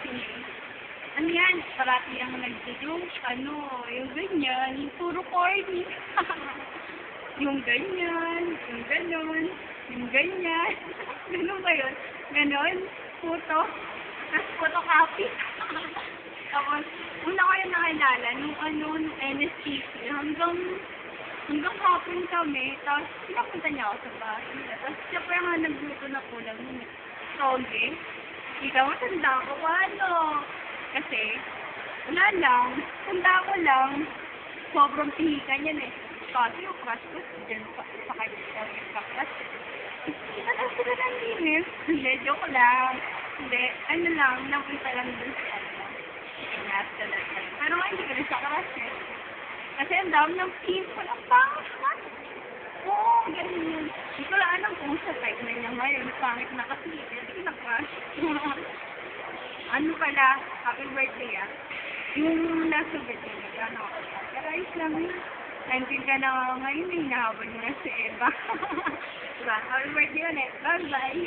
Sige. Ano yan? Parati ang nagjo-joke. Yung ganyan. Puro corny. Yung ganyan. Yung ganon. Yung ganyan. Ganun ba yun? Ganon. Photo. Tapos photocopy. Tapos, una ko yung nakilala nung NSTC. Hanggang hapon kami. Tapos, pinapunta niya ako sa bahay. Tapos, siya pa yung nagluto na kulang. Toge. Ikaw, matanda ko. Paano? Kasi, wala lang. Tanda ko lang. Sobrang pihikan yan eh. Kasi yung crush ko, dyan sa kanya yung kaklas. Kita lang sila ng linis. Hindi, joke lang. Hindi, ano lang, napunta lang dun sa ano. Pero nga, hindi ko rin sa crush eh. Kasi ang dami ng people. Ang pangit na. Oo, ganun yun. Hindi ko lang alam kung sa type na niya ngayon. Pangit na kasi. Hindi ko na-crush. Ano pala, happy birthday ah. Yung nasa birthday niya, pero ayos lang yun. 19 ka na ngayon, hinahabol mo na si Eva. Diba? Happy birthday ulit. Bye-bye.